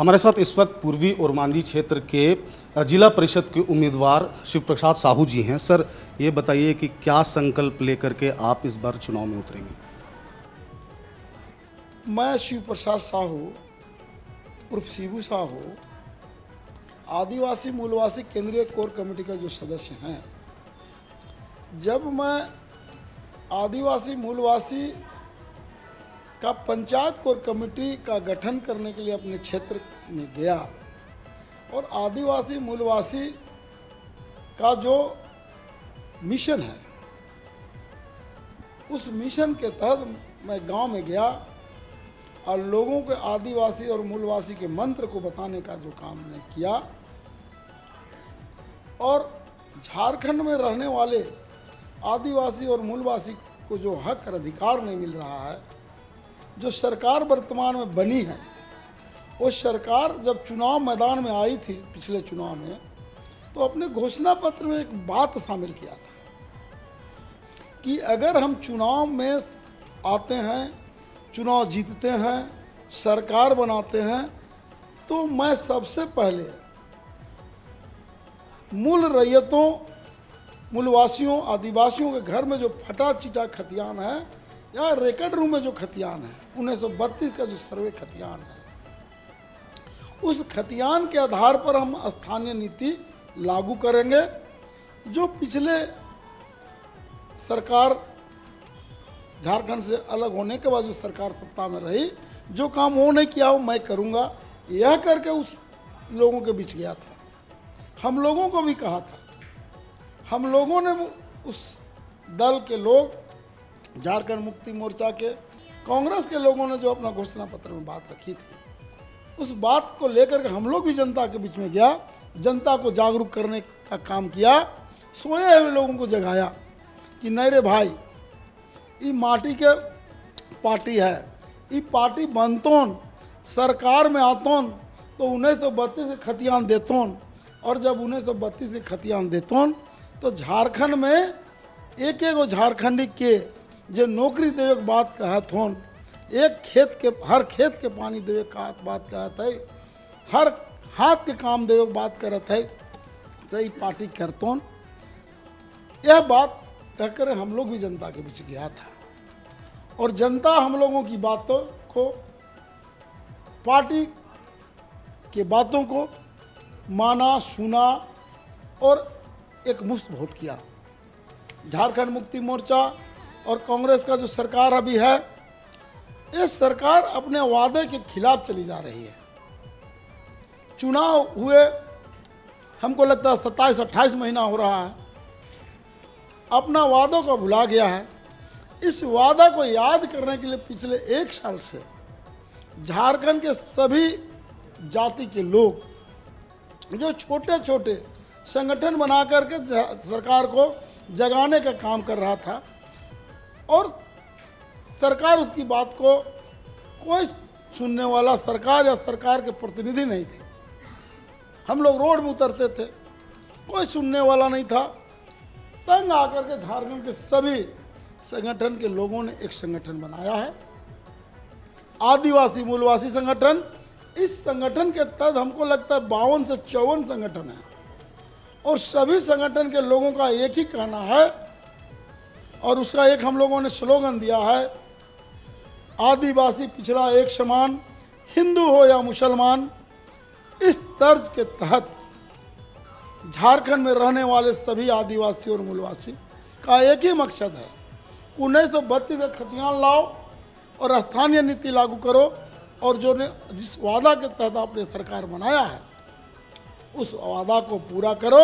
हमारे साथ इस वक्त पूर्वी ओरमांझी क्षेत्र के जिला परिषद के उम्मीदवार शिव प्रसाद साहू जी हैं। सर, ये बताइए कि क्या संकल्प लेकर के आप इस बार चुनाव में उतरेंगे? मैं शिव प्रसाद साहू उर्फ शिबू साहू आदिवासी मूलवासी केंद्रीय कोर कमेटी का जो सदस्य हैं, जब मैं आदिवासी मूलवासी का पंचायत कोर कमेटी का गठन करने के लिए अपने क्षेत्र में गया और आदिवासी मूलवासी का जो मिशन है, उस मिशन के तहत मैं गांव में गया और लोगों के आदिवासी और मूलवासी के मंत्र को बताने का जो काम मैंने किया। और झारखंड में रहने वाले आदिवासी और मूलवासी को जो हक और अधिकार नहीं मिल रहा है, जो सरकार वर्तमान में बनी है, वो सरकार जब चुनाव मैदान में आई थी पिछले चुनाव में, तो अपने घोषणा पत्र में एक बात शामिल किया था कि अगर हम चुनाव में आते हैं, चुनाव जीतते हैं, सरकार बनाते हैं, तो मैं सबसे पहले मूल रैयतों, मूलवासियों, आदिवासियों के घर में जो फटा चिटा खतियान है या रिकॉर्ड रूम में जो खतियान है, 1932 का जो सर्वे खतियान है, उस खतियान के आधार पर हम स्थानीय नीति लागू करेंगे। जो पिछले सरकार झारखंड से अलग होने के बाद जो सरकार सत्ता में रही, जो काम वो नहीं किया वो मैं करूँगा, यह करके उस लोगों के बीच गया था। हम लोगों को भी कहा था, हम लोगों ने उस दल के लोग, झारखंड मुक्ति मोर्चा के, कांग्रेस के लोगों ने जो अपना घोषणा पत्र में बात रखी थी, उस बात को लेकर के हम लोग भी जनता के बीच में गया, जनता को जागरूक करने का काम किया, सोए हुए लोगों को जगाया कि नहीं रे भाई, ये माटी के पार्टी है, ये पार्टी बनतोन, सरकार में आतोन तो 1932 के खतियान देतोन, और जब 1932 के खतियान देतोन तो झारखंड में एक एक झारखंडी के जो नौकरी देवे के बात कहत होन, एक खेत के, हर खेत के पानी देवे का बात कहत है, हर हाथ के काम देवे के बात करत है, सही पार्टी करतोन। यह बात कहकर हम लोग भी जनता के बीच गया था और जनता हम लोगों की बातों को, पार्टी के बातों को माना, सुना और एक मुश्त वोट किया। झारखंड मुक्ति मोर्चा और कांग्रेस का जो सरकार अभी है, ये सरकार अपने वादे के खिलाफ चली जा रही है। चुनाव हुए हमको लगता है 27-28 महीना हो रहा है, अपना वादों को भुला गया है। इस वादा को याद करने के लिए पिछले 1 साल से झारखंड के सभी जाति के लोग जो छोटे छोटे संगठन बना करके सरकार को जगाने का काम कर रहा था, और सरकार उसकी बात को कोई सुनने वाला, सरकार या सरकार के प्रतिनिधि नहीं थे। हम लोग रोड में उतरते थे, कोई सुनने वाला नहीं था। तंग आकर के झारखंड के सभी संगठन के लोगों ने एक संगठन बनाया है, आदिवासी मूलवासी संगठन। इस संगठन के तहत हमको लगता है 52 से 54 संगठन है, और सभी संगठन के लोगों का एक ही कहना है, और उसका एक हम लोगों ने स्लोगन दिया है, आदिवासी पिछड़ा एक समान, हिंदू हो या मुसलमान। इस तर्ज के तहत झारखंड में रहने वाले सभी आदिवासी और मूलवासी का एक ही मकसद है, 1932 से खतियान लाओ और स्थानीय नीति लागू करो, और जो ने जिस वादा के तहत आपने सरकार बनाया है, उस वादा को पूरा करो।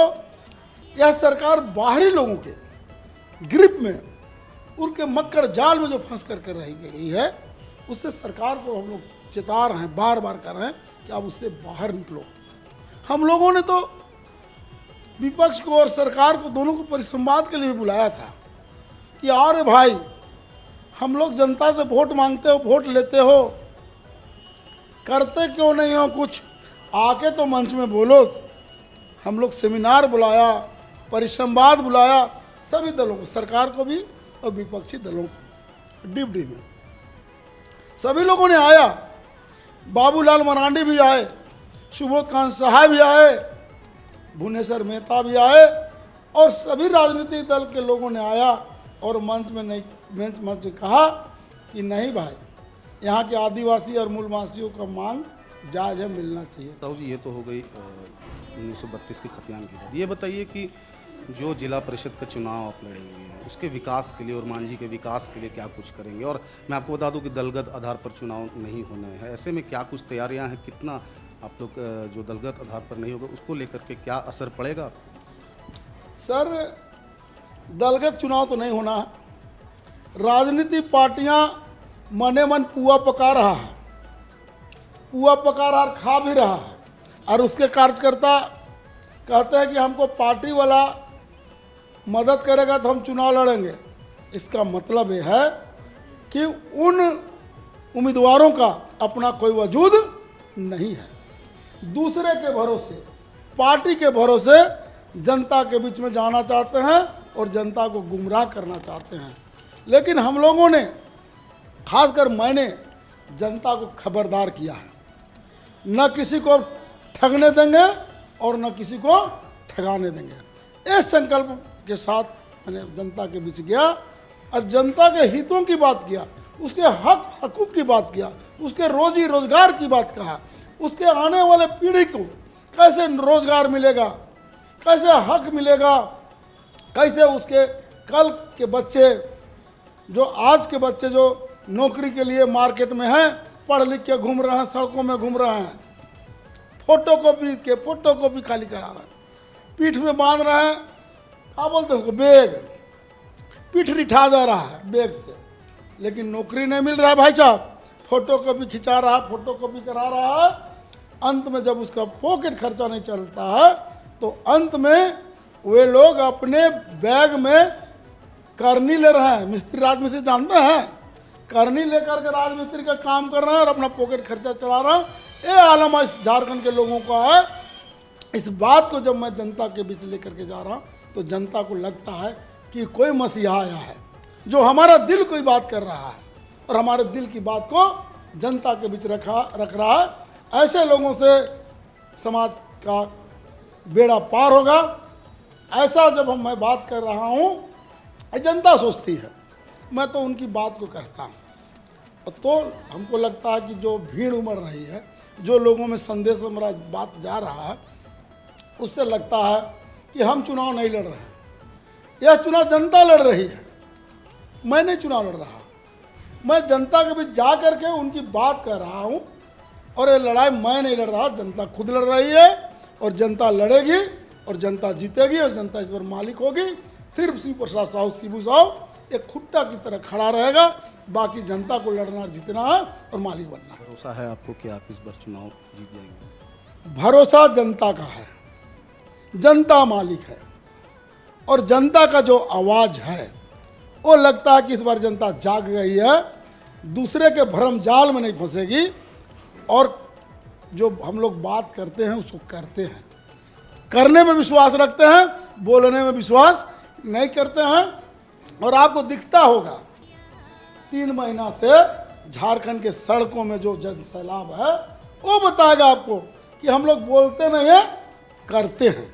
यह सरकार बाहरी लोगों के ग्रिप में, उनके मक्कड़ जाल में जो फंस कर रही गई है, उससे सरकार को हम लोग चेता रहे हैं, बार बार कर रहे हैं कि आप उससे बाहर निकलो। हम लोगों ने तो विपक्ष को और सरकार को दोनों को परिसंवाद के लिए बुलाया था कि अरे भाई, हम लोग जनता से वोट मांगते हो, वोट लेते हो, करते क्यों नहीं हो कुछ, आके तो मंच में बोलो। हम लोग सेमिनार बुलाया, परिसंवाद बुलाया, सभी दलों को, सरकार को भी और विपक्षी दलों को, डिप्टी में सभी लोगों ने आया। बाबूलाल मरांडी भी आए, सुबोध कांत सहाय भी आए, भुवनेश्वर मेहता भी आए और सभी राजनीतिक दल के लोगों ने आया और मंच कहा कि नहीं भाई, यहाँ के आदिवासी और मूलवासियों का मांग जायज़ है, मिलना चाहिए। साहू जी, ये तो हो गई 1932 की खतियान की बात। ये बताइए कि जो जिला परिषद का चुनाव आप लड़ेंगे उसके विकास के लिए और मांझी के विकास के लिए क्या कुछ करेंगे? और मैं आपको बता दूं कि दलगत आधार पर चुनाव नहीं होने हैं, ऐसे में क्या कुछ तैयारियां हैं? कितना आप लोग जो दलगत आधार पर नहीं होगा उसको लेकर के क्या असर पड़ेगा? सर, दलगत चुनाव तो नहीं होना है। राजनीतिक पार्टियां मने मन पुआ पका रहा है, पुआ पका रहा और खा भी रहा है, और उसके कार्यकर्ता कहते हैं कि हमको पार्टी वाला मदद करेगा तो हम चुनाव लड़ेंगे। इसका मतलब ये है कि उन उम्मीदवारों का अपना कोई वजूद नहीं है। दूसरे के भरोसे, पार्टी के भरोसे जनता के बीच में जाना चाहते हैं और जनता को गुमराह करना चाहते हैं। लेकिन हम लोगों ने, खासकर मैंने, जनता को खबरदार किया है, न किसी को ठगने देंगे और न किसी को ठगाने देंगे। इस संकल्प के साथ मैंने जनता के बीच गया और जनता के हितों की बात किया, उसके हक हकूक़ की बात किया, उसके रोजी रोजगार की बात कहा, उसके आने वाले पीढ़ी को कैसे रोजगार मिलेगा, कैसे हक मिलेगा, कैसे उसके कल के बच्चे, जो आज के बच्चे जो नौकरी के लिए मार्केट में हैं, पढ़ लिख के घूम रहे हैं, सड़कों में घूम रहे हैं, फोटोकॉपी खाली करा रहे हैं, पीठ में बांध रहे हैं, क्या बोलते हैं उसको, बैग, पीठ रिठा जा रहा है बैग से, लेकिन नौकरी नहीं मिल रहा है भाई साहब। फोटोकॉपी खिंचा रहा है, फोटोकॉपी करा रहा है, अंत में जब उसका पॉकेट खर्चा नहीं चलता है तो अंत में वे लोग अपने बैग में करनी ले रहे हैं। मिस्त्री, राजमिस्त्री जानते हैं, करनी लेकर के राजमिस्त्री का काम कर रहे हैं और अपना पॉकेट खर्चा चला रहे हैं। ये आलम इस झारखंड के लोगों का है। इस बात को जब मैं जनता के बीच लेकर के जा रहा हूँ तो जनता को लगता है कि कोई मसीहा आया है जो हमारा दिल कोई बात कर रहा है और हमारे दिल की बात को जनता के बीच रख रहा है। ऐसे लोगों से समाज का बेड़ा पार होगा। ऐसा जब मैं बात कर रहा हूँ, जनता सोचती है, मैं तो उनकी बात को कहता हूँ। तो हमको लगता है कि जो भीड़ उमड़ रही है, जो लोगों में संदेश मेरा बात जा रहा है, उससे लगता है कि हम चुनाव नहीं लड़ रहे हैं। यह चुनाव जनता लड़ रही है, मैं नहीं चुनाव लड़ रहा। मैं जनता के बीच जा कर के उनकी बात कर रहा हूँ और ये लड़ाई मैं नहीं लड़ रहा, जनता खुद लड़ रही है और जनता लड़ेगी और जनता जीतेगी और जनता इस पर मालिक होगी। सिर्फ शिव प्रसाद साहू, शिबू साहू एक खुट्टा की तरह खड़ा रहेगा, बाकी जनता को लड़ना, जीतना है और मालिक बनना है। भरोसा है आपको कि आप इस बार चुनाव जीत जाएंगे? भरोसा जनता का है, जनता मालिक है और जनता का जो आवाज़ है वो लगता है कि इस बार जनता जाग गई है, दूसरे के भ्रम जाल में नहीं फंसेगी और जो हम लोग बात करते हैं उसको करते हैं, करने में विश्वास रखते हैं, बोलने में विश्वास नहीं करते हैं। और आपको दिखता होगा 3 महीना से झारखंड के सड़कों में जो जन सैलाब है वो बताएगा आपको कि हम लोग बोलते नहीं हैं, करते हैं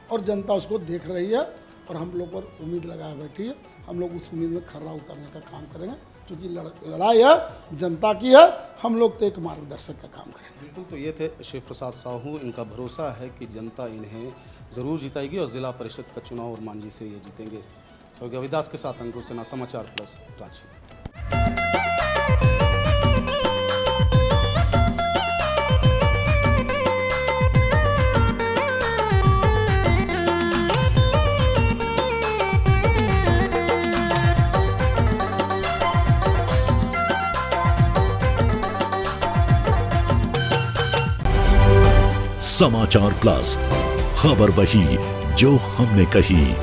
और जनता उसको देख रही है और हम लोग पर उम्मीद लगाए बैठी है। हम लोग उस उम्मीद में खर्रा उतरने का काम करेंगे, क्योंकि लड़ाई है जनता की है, हम लोग तो एक मार्गदर्शक का काम करेंगे। बिल्कुल, तो ये थे शिव प्रसाद साहू। इनका भरोसा है कि जनता इन्हें ज़रूर जिताएगी और जिला परिषद का चुनाव और मांझी से ये जीतेंगे। सौग्या विदास के साथ अंकुर सिन्हा, समाचार प्लस, रांची। समाचार प्लस, खबर वही जो हमने कही।